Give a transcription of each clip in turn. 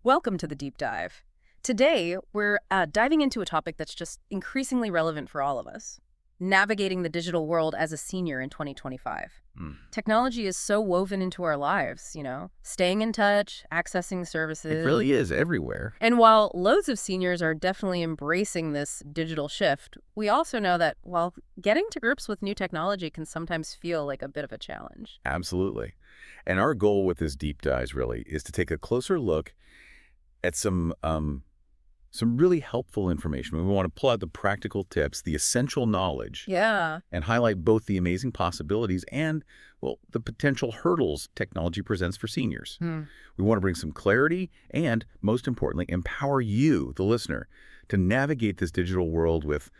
Welcome to the deep dive. Today, we're diving into a topic that's just increasingly relevant for all of us: navigating the digital world as a senior in 2025. Mm. Technology is so woven into our lives, staying in touch, accessing It services. really is everywhere. And while loads of seniors are definitely embracing this digital shift, we also know that while getting to grips with new technology can sometimes feel like a bit of a challenge. Absolutely. And our goal with this deep dive really is to take a closer look at some really helpful information. We want to pull out the practical tips, the essential knowledge, Yeah. and highlight both the amazing possibilities and, well, the potential hurdles technology presents for seniors. Hmm. We want to bring some clarity and, most importantly, empower you, the listener, to navigate this digital world with,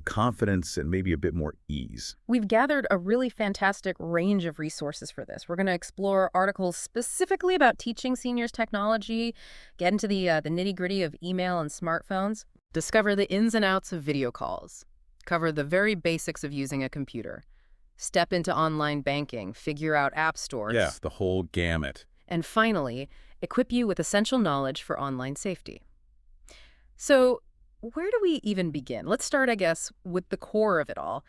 confidence and maybe a bit more ease. We've gathered a really fantastic range of resources for this. We're going to explore articles specifically about teaching seniors technology, get into the nitty-gritty of email and smartphones, discover the ins and outs of video calls, cover the very basics of using a computer, step into online banking, figure out app Yeah, stores, the whole gamut. and finally, equip you with essential knowledge for online safety. So, where do we even begin? Let's start, I guess, with the core of it all: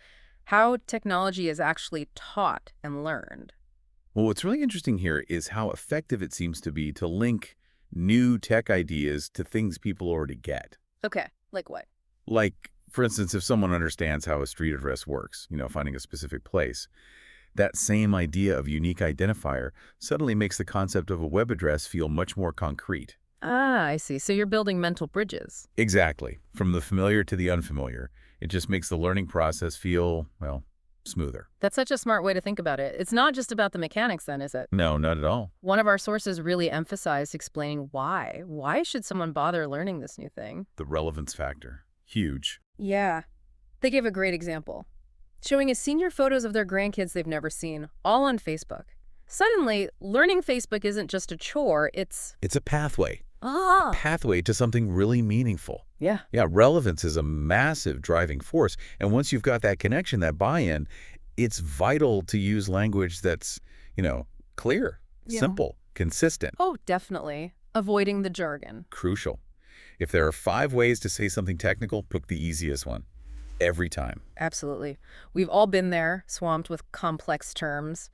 how technology is actually taught and learned. Well, what's really interesting here is how effective it seems to be to link new tech ideas to things people already get. Okay, like what? Like, for instance, if someone understands how a street address works, finding a specific place, that same idea of unique identifier suddenly makes the concept of a web address feel much more concrete. Ah, I see. So you're building mental bridges. Exactly. From the familiar to the unfamiliar, it just makes the learning process feel, well, smoother. That's such a smart way to think about it. It's not just about the mechanics then, is it? No, not at all. One of our sources really emphasized explaining why. Why should someone bother learning this new thing? The relevance factor. Huge. Yeah. They gave a great example, showing a senior photos of their grandkids they've never seen, all on Facebook. Suddenly, learning Facebook isn't just a chore, it's... It's a pathway. Ah! Pathway to something really meaningful. Yeah. Yeah, relevance is a massive driving force. And once you've got that connection, that buy-in, it's vital to use language that's, clear, Yeah. simple, consistent, Oh, definitely. Avoiding the jargon. crucial. If there are 5 ways to say something technical, pick the easiest one. Every time. Absolutely. We've all been there, swamped with complex terms.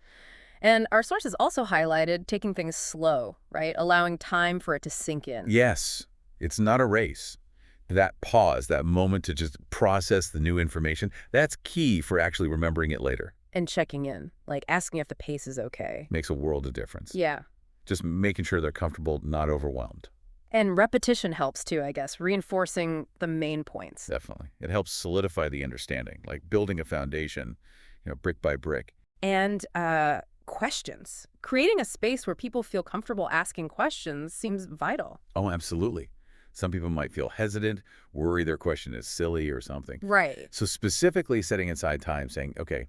And our sources also highlighted taking things slow, right? Allowing time for it to sink in. Yes, it's not a race. That pause, that moment to just process the new information, that's key for actually remembering it later. And checking in, like asking if the pace is okay. Makes a world of difference. Yeah. Just making sure they're comfortable, not overwhelmed. And repetition helps too, I guess, reinforcing the main points. Definitely. It helps solidify the understanding, like building a foundation, brick by brick. And questions. Creating a space where people feel comfortable asking questions seems vital. Oh, absolutely. Some people might feel hesitant, worry their question is silly or something. Right. So specifically setting aside time saying, okay,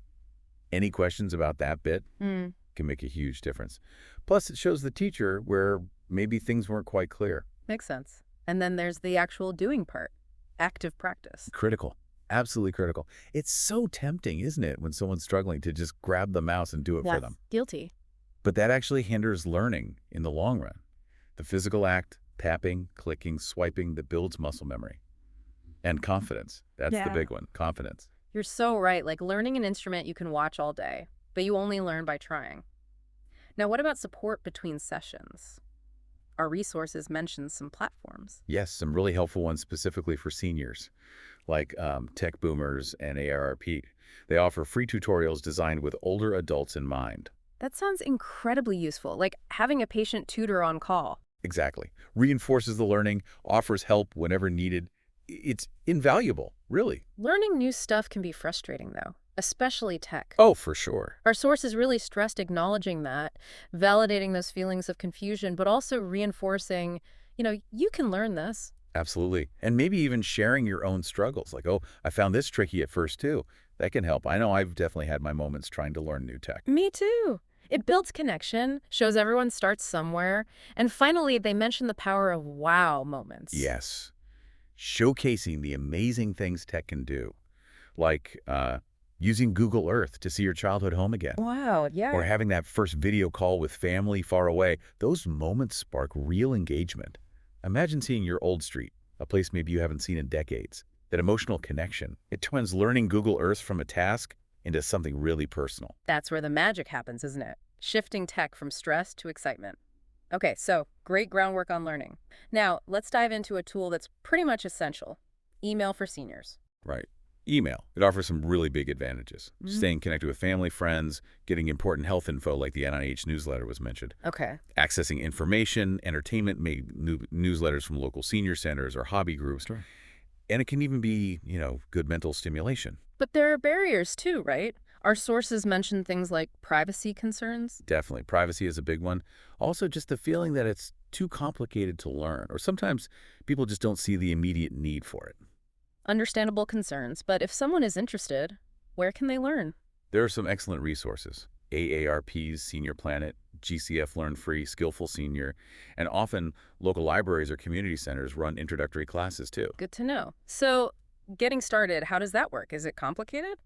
any questions about that bit Mm, can make a huge difference. Plus, it shows the teacher where maybe things weren't quite clear. makes sense. And then there's the actual doing part, active practice. Critical. Absolutely critical. It's so tempting, isn't it, when someone's struggling to just grab the mouse and do it for them. Guilty. But that actually hinders learning in the long run. The physical act, tapping, clicking, swiping, that builds muscle memory. And confidence. That's the Yeah. big one, confidence. You're so right. Like learning an instrument you can watch all day, but you only learn by trying. Now, what about support between sessions? Our resources mention some platforms. Yes, some really helpful ones specifically for seniors, like Tech Boomers and ARRP. They offer free tutorials designed with older adults in mind. That sounds incredibly useful, like having a patient tutor on call. Exactly. Reinforces the learning, offers help whenever needed. It's invaluable, really. Learning new stuff can be frustrating, though, especially tech. Oh, for sure. Our sources really stressed acknowledging that, validating those feelings of confusion, but also reinforcing, you can learn this. Absolutely. And maybe even sharing your own struggles. Like, oh, I found this tricky at first, too. That can help. I know I've definitely had my moments trying to learn new tech. Me too. It builds connection, shows everyone starts somewhere, and finally, they mention the power of wow moments. Yes. Showcasing the amazing things tech can do. Like using Google Earth to see your childhood home again. Wow, yeah. Or having that first video call with family far away. Those moments spark real engagement. Imagine seeing your old street, a place maybe you haven't seen in decades. That emotional connection, it turns learning Google Earth from a task into something really personal. That's where the magic happens, isn't it? Shifting tech from stress to excitement. Okay, so great groundwork on learning. Now, let's dive into a tool that's pretty much essential. Email for seniors. Right. Email. It offers some really big advantages. Staying connected with family, friends, getting important health info like the NIH newsletter was mentioned. Okay. Accessing information, entertainment, maybe newsletters from local senior centers or hobby groups. Sure. And it can even be, good mental stimulation. But there are barriers too, right? Our sources mention things like privacy concerns. Definitely. Privacy is a big one. Also, just the feeling that it's too complicated to learn, or sometimes people just don't see the immediate need for it. Understandable concerns, but if someone is interested, where can they learn? There are some excellent resources. AARP's Senior Planet, GCF Learn Free, Skillful Senior, and often local libraries or community centers run introductory classes too. Good to know. So, getting started, how does that work? Is it complicated?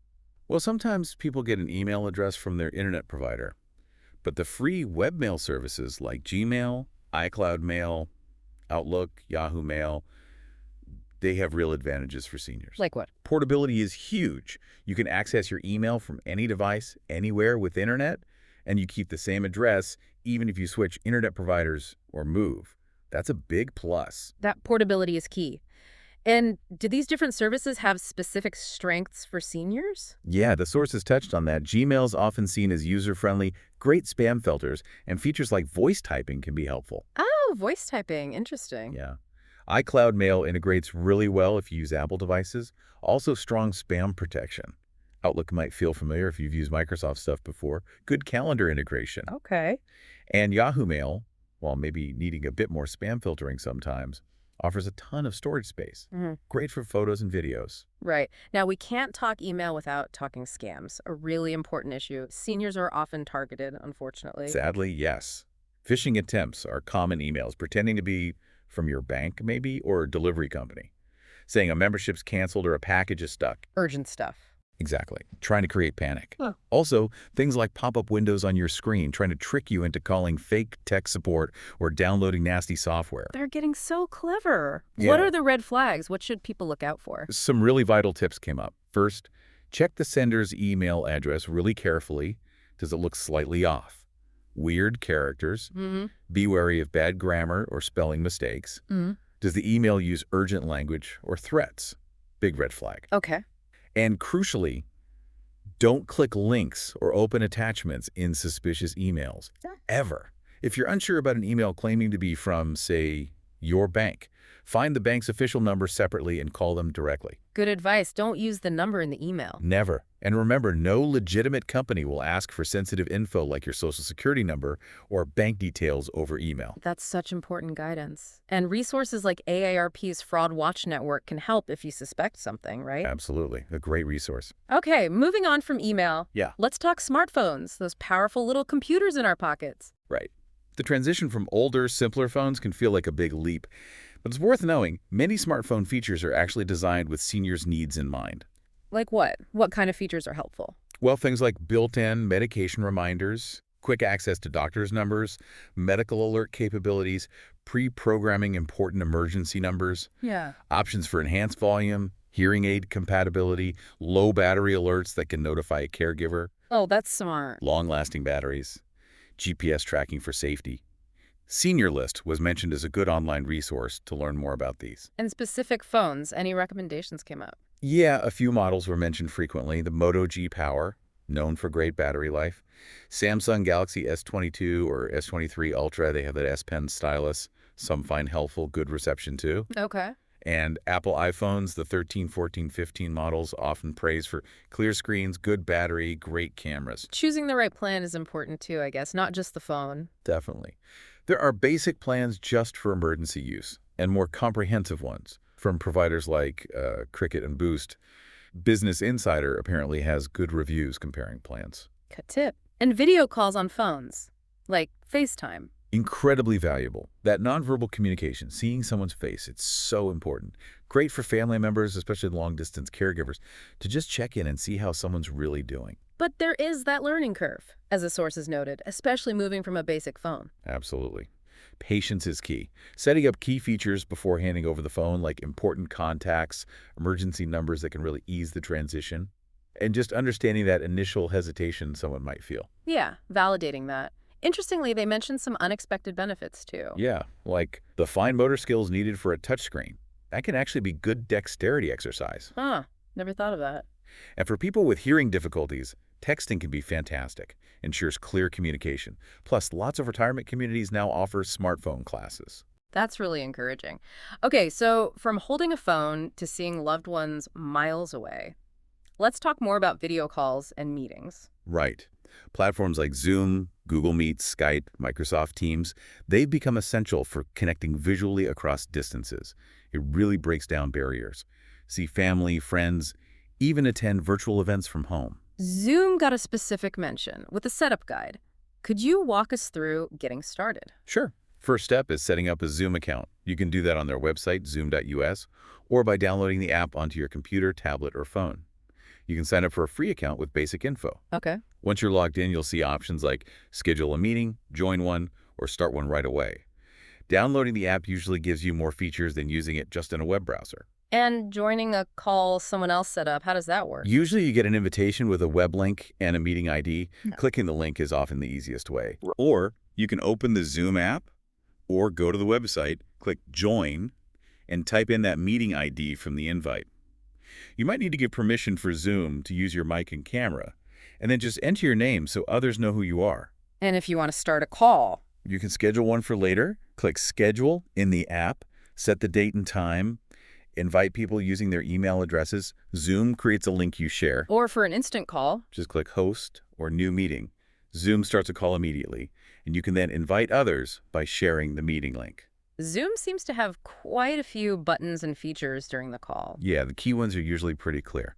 Well, sometimes people get an email address from their internet provider, but the free webmail services like Gmail, iCloud Mail, Outlook, Yahoo Mail, they have real advantages for seniors. Like what? Portability is huge. You can access your email from any device, anywhere with internet, and you keep the same address even if you switch internet providers or move. That's a big plus. That portability is key. And do these different services have specific strengths for seniors? Yeah, the sources touched on that. Gmail is often seen as user-friendly, great spam filters, and features like voice typing can be helpful. Oh, voice typing. Interesting. Yeah. iCloud Mail integrates really well if you use Apple devices. Also strong spam protection. Outlook might feel familiar if you've used Microsoft stuff before. Good calendar integration. Okay. And Yahoo Mail, while maybe needing a bit more spam filtering sometimes, offers a ton of storage space. Great for photos and videos. Right. Now, we can't talk email without talking scams, a really important issue. Seniors are often targeted, unfortunately. Sadly, yes. Phishing attempts are common emails pretending to be from your bank, maybe, or a delivery company, saying a membership's canceled or a package is stuck. Urgent stuff. Exactly. Trying to create panic. Huh. Also, things like pop-up windows on your screen trying to trick you into calling fake tech support or downloading nasty software. They're getting so clever. Yeah. What are the red flags? What should people look out for? Some really vital tips came up. First, check the sender's email address really carefully. Does it look slightly off? Weird characters. Be wary of bad grammar or spelling mistakes. Does the email use urgent language or threats? Big red flag. Okay. And crucially, don't click links or open attachments in suspicious emails, ever. If you're unsure about an email claiming to be from, say, your bank, find the bank's official number separately and call them directly. Good advice. Don't use the number in the email. Never. And remember, no legitimate company will ask for sensitive info like your social security number or bank details over email. That's such important guidance. And resources like AARP's Fraud Watch Network can help if you suspect something, right? Absolutely. A great resource. Okay, moving on from email. Yeah. Let's talk smartphones, those powerful little computers in our pockets. Right. The transition from older, simpler phones can feel like a big leap. But it's worth knowing, many smartphone features are actually designed with seniors' needs in mind. Like what? What kind of features are helpful? Well, things like built-in medication reminders, quick access to doctor's numbers, medical alert capabilities, pre-programming important emergency numbers, Yeah. options for enhanced volume, hearing aid compatibility, low battery alerts that can notify a caregiver, Oh, that's smart. long-lasting batteries, GPS tracking for safety. Senior List was mentioned as a good online resource to learn more about these. And specific phones, any recommendations came up? Yeah, a few models were mentioned frequently. The Moto G Power, known for great battery life. Samsung Galaxy S22 or S23 Ultra, they have that S Pen stylus. Some find helpful, good reception too. Okay. And Apple iPhones, the 13, 14, 15 models, often praised for clear screens, good battery, great cameras. Choosing the right plan is important too, I guess, not just the phone. Definitely. There are basic plans just for emergency use and more comprehensive ones from providers like Cricket and Boost. Business Insider apparently has good reviews comparing plans. Good tip. And video calls on phones, like FaceTime. Incredibly valuable. That nonverbal communication, seeing someone's face, it's so important. Great for family members, especially long-distance caregivers, to just check in and see how someone's really doing. But there is that learning curve, as the sources noted, especially moving from a basic phone. Absolutely. Patience is key. Setting up key features before handing over the phone, like important contacts, emergency numbers that can really ease the transition, and just understanding that initial hesitation someone might feel. Yeah, validating that. Interestingly, they mentioned some unexpected benefits too. Yeah, like the fine motor skills needed for a touchscreen. That can actually be good dexterity exercise. Huh, never thought of that. And for people with hearing difficulties, texting can be fantastic, ensures clear communication. Plus, lots of retirement communities now offer smartphone classes. That's really encouraging. Okay, so from holding a phone to seeing loved ones miles away, let's talk more about video calls and meetings. Right. Platforms like Zoom, Google Meet, Skype, Microsoft Teams, they've become essential for connecting visually across distances. It really breaks down barriers. See family, friends, even attend virtual events from home. Zoom got a specific mention with a setup guide. Could you walk us through getting started? Sure. First step is setting up a Zoom account. You can do that on their website, zoom.us, or by downloading the app onto your computer, tablet, or phone. You can sign up for a free account with basic info. Okay. Once you're logged in, you'll see options like schedule a meeting, join one, or start one right away. Downloading the app usually gives you more features than using it just in a web browser. And joining a call someone else set up, how does that work? Usually you get an invitation with a web link and a meeting ID. Yeah. Clicking the link is often the easiest way. Or you can open the Zoom app or go to the website, click Join, and type in that meeting ID from the invite. You might need to give permission for Zoom to use your mic and camera, and then just enter your name so others know who you are. And if you want to start a call, you can schedule one for later, click Schedule in the app, set the date and time, invite people using their email addresses. Zoom creates a link you share. Or for an instant call, just click Host or New Meeting. Zoom starts a call immediately, and you can then invite others by sharing the meeting link. Zoom seems to have quite a few buttons and features during the call. Yeah, the key ones are usually pretty clear.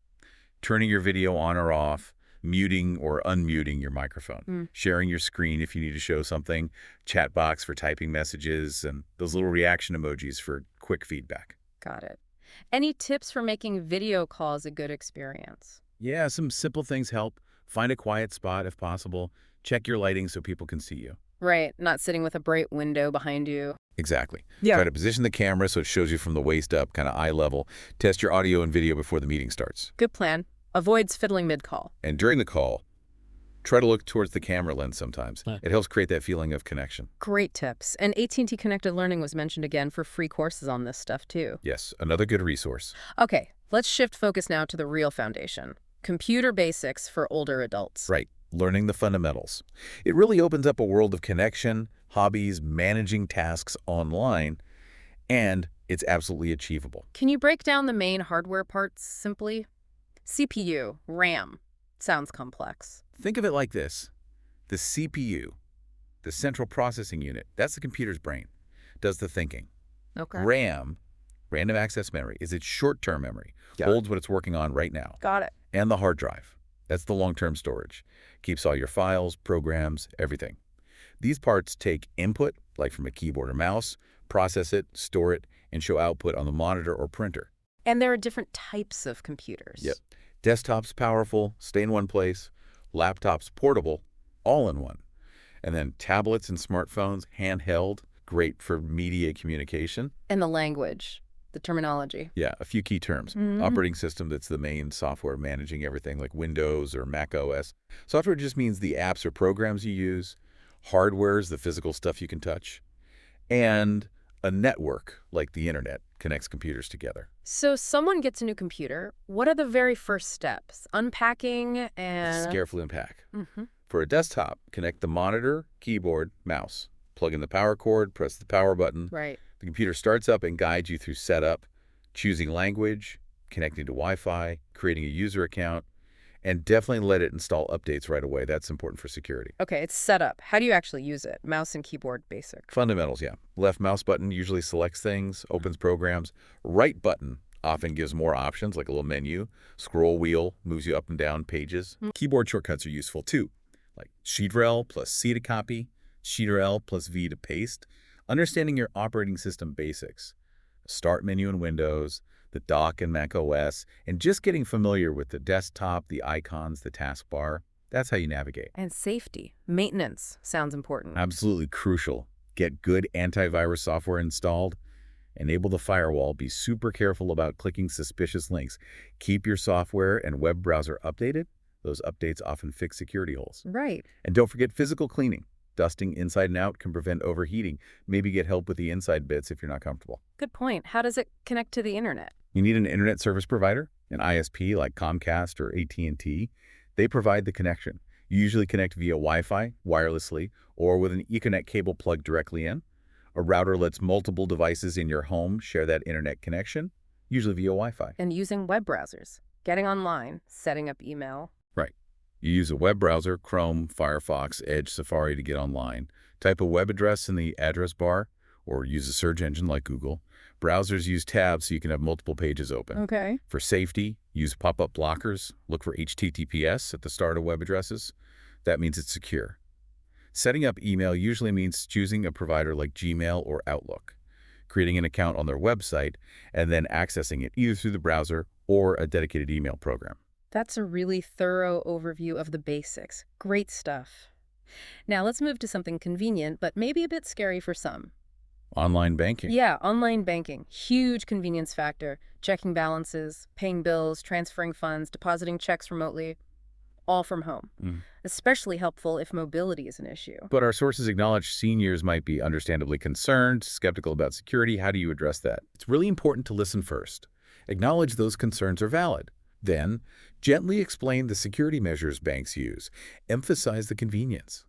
Turning your video on or off, muting or unmuting your microphone, sharing your screen if you need to show something, chat box for typing messages, and those little reaction emojis for quick feedback. Got it. Any tips for making video calls a good experience? Yeah, some simple things help. Find a quiet spot if possible. Check your lighting so people can see you. Right, not sitting with a bright window behind you. Exactly. Yeah. Try to position the camera so it shows you from the waist up, kind of eye level. Test your audio and video before the meeting starts. Good plan. Avoids fiddling mid-call. And during the call, try to look towards the camera lens sometimes. It helps create that feeling of connection. Great tips. And AT&T Connected Learning was mentioned again for free courses on this stuff too. Yes, another good resource. Okay, let's shift focus now to the real foundation. Computer basics for older adults. Right. Learning the fundamentals. It really opens up a world of connection, hobbies, managing tasks online, and it's absolutely achievable. Can you break down the main hardware parts simply? CPU, RAM. Sounds complex. Think of it like this. The CPU, the central processing unit, that's the computer's brain, does the thinking. Okay. RAM, random access memory, is its short-term memory, holds what it's working on right now. Got it. And the hard drive, that's the long-term storage, keeps all your files, programs, everything. These parts take input, like from a keyboard or mouse, process it, store it, and show output on the monitor or printer. And there are different types of computers. Yep. Desktops powerful, stay in one place. Laptops portable, all in one. And then tablets and smartphones, handheld, great for media communication. And the language, the terminology. Yeah, a few key terms. Operating system, that's the main software managing everything like Windows or Mac OS. Software just means the apps or programs you use. Hardware is the physical stuff you can touch. And a network, like the internet, connects computers together. So someone gets a new computer. What are the very first steps? Unpacking and... Just carefully unpack. For a desktop, connect the monitor, keyboard, mouse. Plug in the power cord, press the power button. Right. The computer starts up and guides you through setup, choosing language, connecting to Wi-Fi, creating a user account, and definitely let it install updates right away. That's important for security. Okay, it's set up. How do you actually use it? Mouse and keyboard basic. Fundamentals, yeah. Left mouse button usually selects things, opens programs. Right button often gives more options, like a little menu. Scroll wheel moves you up and down pages. Keyboard shortcuts are useful too, like Shift-Rel plus C to copy, Shift-Rel plus V to paste. Understanding your operating system basics. Start menu in Windows, the dock in Mac OS, and just getting familiar with the desktop, the icons, the taskbar. That's how you navigate. And safety. Maintenance sounds important. Absolutely crucial. Get good antivirus software installed. Enable the firewall. Be super careful about clicking suspicious links. Keep your software and web browser updated. Those updates often fix security holes. Right. And don't forget physical cleaning. Dusting inside and out can prevent overheating. Maybe get help with the inside bits if you're not comfortable. Good point. How does it connect to the internet? You need an internet service provider, an ISP like Comcast or AT&T. They provide the connection. You usually connect via Wi-Fi, wirelessly, or with an Ethernet cable plugged directly in. A router lets multiple devices in your home share that internet connection, usually via Wi-Fi. And using web browsers, getting online, setting up email. Right. You use a web browser, Chrome, Firefox, Edge, Safari to get online. Type a web address in the address bar, or use a search engine like Google. Browsers use tabs so you can have multiple pages open. Okay. For safety, use pop-up blockers. Look for HTTPS at the start of web addresses. That means it's secure. Setting up email usually means choosing a provider like Gmail or Outlook, creating an account on their website, and then accessing it either through the browser or a dedicated email program. That's a really thorough overview of the basics. Great stuff. Now let's move to something convenient, but maybe a bit scary for some. Online banking. Yeah, online banking. Huge convenience factor. Checking balances, paying bills, transferring funds, depositing checks remotely, all from home. Especially helpful if mobility is an issue. But our sources acknowledge seniors might be understandably concerned, skeptical about security. How do you address that? It's really important to listen first. Acknowledge those concerns are valid. Then, gently explain the security measures banks use. Emphasize the convenience.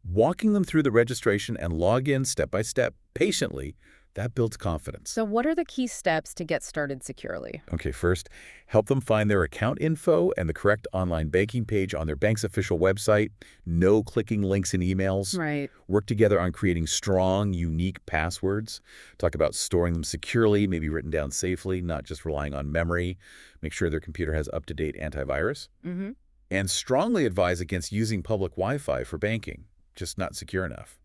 Walking them through the registration and login step by step, patiently, that builds confidence. So what are the key steps to get started securely? Okay, first, help them find their account info and the correct online banking page on their bank's official website. No clicking links in emails. Right. Work together on creating strong, unique passwords. Talk about storing them securely, maybe written down safely, not just relying on memory. Make sure their computer has up-to-date antivirus. And strongly advise against using public Wi-Fi for banking, just not secure enough.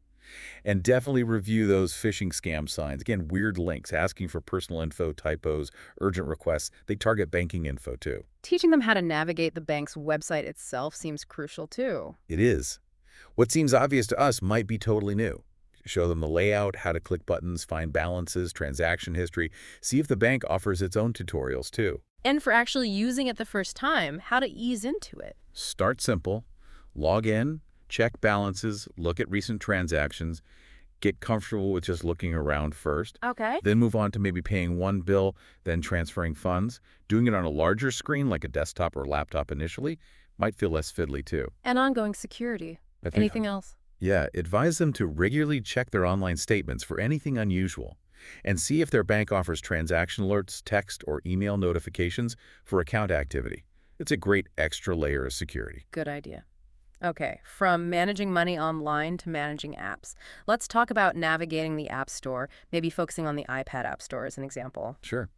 And definitely review those phishing scam signs. Again, weird links, asking for personal info, typos, urgent requests. They target banking info too. Teaching them how to navigate the bank's website itself seems crucial too. It is. What seems obvious to us might be totally new. Show them the layout, how to click buttons, find balances, transaction history. See if the bank offers its own tutorials too. And for actually using it the first time, how to ease into it. Start simple. Log in. Check balances, look at recent transactions, get comfortable with just looking around first. Okay. Then move on to maybe paying one bill, then transferring funds. Doing it on a larger screen like a desktop or laptop initially might feel less fiddly too. And ongoing security. Anything else? Yeah, advise them to regularly check their online statements for anything unusual and see if their bank offers transaction alerts, text, or email notifications for account activity. It's a great extra layer of security. Good idea. Okay, from managing money online to managing apps. Let's talk about navigating the App Store, maybe focusing on the iPad App Store as an example. Sure.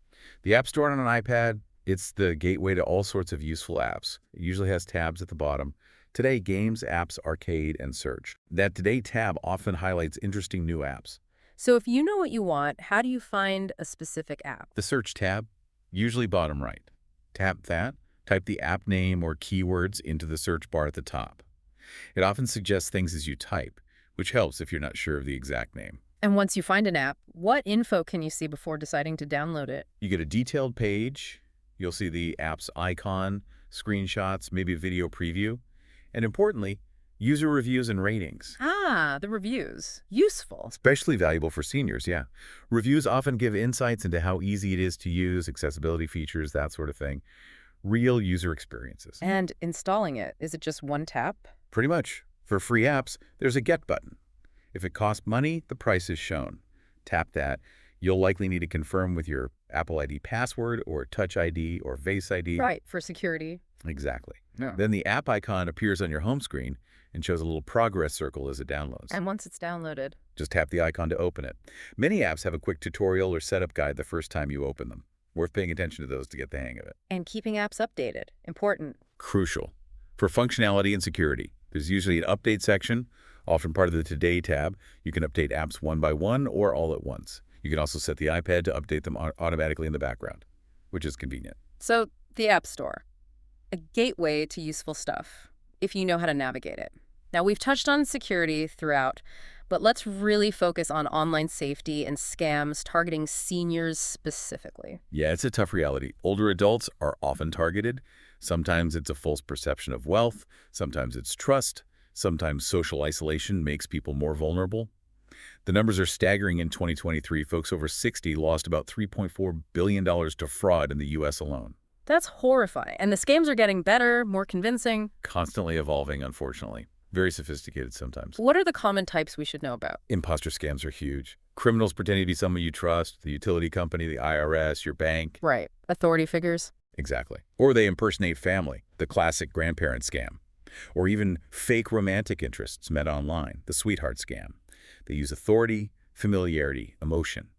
The App Store on an iPad, it's the gateway to all sorts of useful apps. It usually has tabs at the bottom. Today, games, apps, arcade, and search. That Today tab often highlights interesting new apps. So if you know what you want, how do you find a specific app? The search tab, usually bottom right. Tap that, type the app name or keywords into the search bar at the top. It often suggests things as you type, which helps if you're not sure of the exact name. And once you find an app, what info can you see before deciding to download it? You get a detailed page. You'll see the app's icon, screenshots, maybe a video preview. And importantly, user reviews and ratings. Ah, the reviews. Useful. Especially valuable for seniors, yeah. Reviews often give insights into how easy it is to use, accessibility features, that sort of thing. Real user experiences. And installing it, is it just one tap? Pretty much. For free apps, there's a Get button. If it costs money, the price is shown. Tap that. You'll likely need to confirm with your Apple ID password or Touch ID or Face ID. Right, for security. Exactly. Yeah. Then the app icon appears on your home screen and shows a little progress circle as it downloads. And once it's downloaded. Just tap the icon to open it. Many apps have a quick tutorial or setup guide the first time you open them. Worth paying attention to those to get the hang of it. And keeping apps updated. Important. Crucial. For functionality and security, there's usually an update section, often part of the Today tab. You can update apps one by one or all at once. You can also set the iPad to update them automatically in the background, which is convenient. So, the App Store. A gateway to useful stuff, if you know how to navigate it. Now, we've touched on security throughout, But let's really focus on online safety and scams targeting seniors specifically. Yeah, it's a tough reality. Older adults are often targeted. Sometimes it's a false perception of wealth. Sometimes it's trust. Sometimes social isolation makes people more vulnerable. The numbers are staggering in 2023. Folks over 60 lost about $3.4 billion to fraud in the U.S. alone. That's horrifying. And the scams are getting better, more convincing. Constantly evolving, unfortunately. Very sophisticated sometimes. What are the common types we should know about? Imposter scams are huge. Criminals pretending to be someone you trust, the utility company, the IRS, your bank. Right. Authority figures. Exactly. Or they impersonate family, the classic grandparent scam. Or even fake romantic interests met online, the sweetheart scam. They use authority, familiarity, emotion.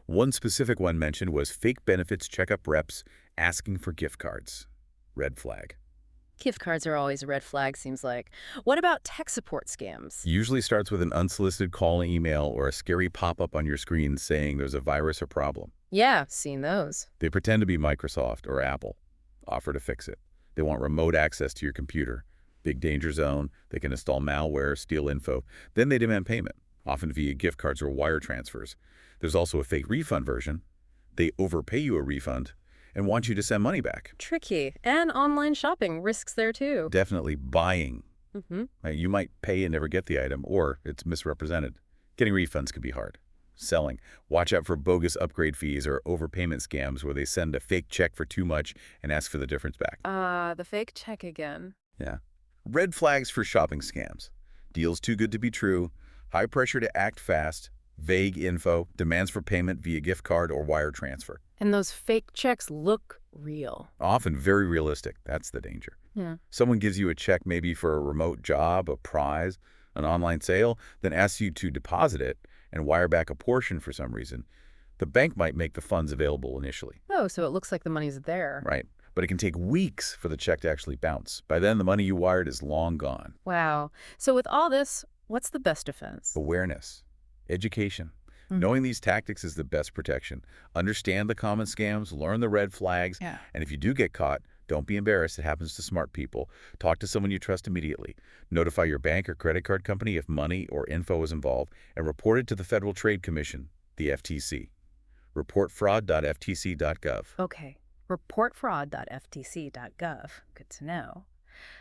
One specific one mentioned was fake benefits checkup reps asking for gift cards. Red flag. Gift cards are always a red flag, seems like. What about tech support scams? Usually starts with an unsolicited call, email, or a scary pop-up on your screen saying there's a virus or problem. Yeah, seen those. They pretend to be Microsoft or Apple, offer to fix it. They want remote access to your computer. Big danger zone. They can install malware, steal info. Then they demand payment, often via gift cards or wire transfers. There's also a fake refund version. They overpay you a refund and want you to send money back. Tricky. And online shopping risks there too. Definitely buying. Mm-hmm. You might pay and never get the item, or it's misrepresented. Getting refunds can be hard. Selling. Watch out for bogus upgrade fees or overpayment scams where they send a fake check for too much and ask for the difference back. The fake check again. Yeah. Red flags for shopping scams. Deals too good to be true. High pressure to act fast. Vague info. Demands for payment via gift card or wire transfer. And those fake checks look real. Often very realistic. That's the danger. Yeah. Someone gives you a check maybe for a remote job, a prize, an online sale, then asks you to deposit it and wire back a portion for some reason. The bank might make the funds available initially. Oh, so it looks like the money's there. Right. But it can take weeks for the check to actually bounce. By then, the money you wired is long gone. Wow. So with all this, what's the best defense? Awareness. Education. Mm. Knowing these tactics is the best protection. Understand the common scams, learn the red flags, Yeah. and if you do get caught, don't be embarrassed. It happens to smart people. Talk to someone you trust immediately. Notify your bank or credit card company if money or info is involved, and report it to the Federal Trade Commission, the FTC. Reportfraud.ftc.gov. Okay. Reportfraud.ftc.gov. Good to know.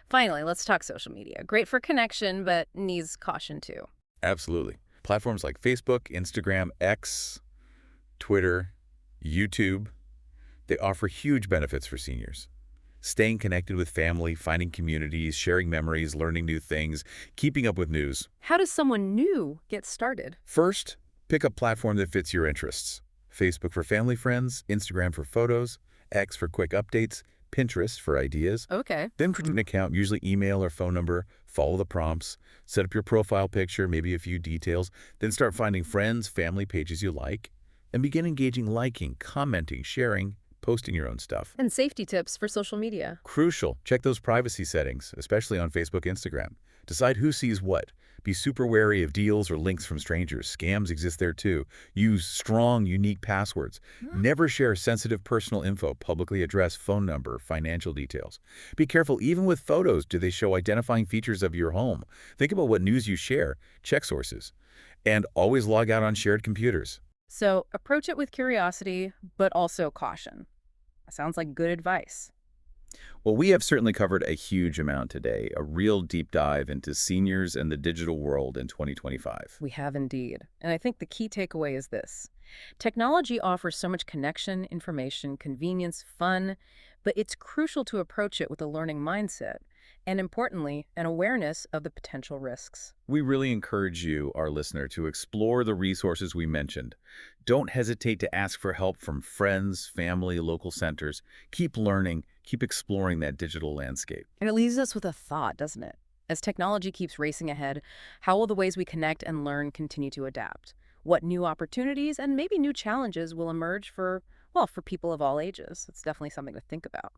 Finally, let's talk social media. Great for connection, but needs caution too. Absolutely. Platforms like Facebook, Instagram, X, Twitter, YouTube, they offer huge benefits for seniors. Staying connected with family, finding communities, sharing memories, learning new things, keeping up with news. How does someone new get started? First, pick a platform that fits your interests. Facebook for family friends, Instagram for photos, X for quick updates, Pinterest for ideas. Okay. Then create an account, usually email or phone number, follow the prompts, set up your profile picture, maybe a few details, then start finding friends, family pages you like, and begin engaging, liking, commenting, sharing, posting your own stuff. And safety tips for social media. Crucial. Check those privacy settings, especially on Facebook, Instagram. Decide who sees what. Be super wary of deals or links from strangers. Scams exist there too. Use strong, unique passwords. Never share sensitive personal info, publicly address, phone number, financial details. Be careful, even with photos, do they show identifying features of your home? Think about what news you share. Check sources. And always log out on shared computers. So approach it with curiosity, but also caution. Sounds like good advice. Well, we have certainly covered a huge amount today, a real deep dive into seniors and the digital world in 2025. We have indeed. And I think the key takeaway is this. Technology offers so much connection, information, convenience, fun, but it's crucial to approach it with a learning mindset and, importantly, an awareness of the potential risks. We really encourage you, our listener, to explore the resources we mentioned. Don't hesitate to ask for help from friends, family, local centers. Keep learning, keep exploring that digital landscape. And it leaves us with a thought, doesn't it? As technology keeps racing ahead, how will the ways we connect and learn continue to adapt? What new opportunities and maybe new challenges will emerge for people of all ages? It's definitely something to think about.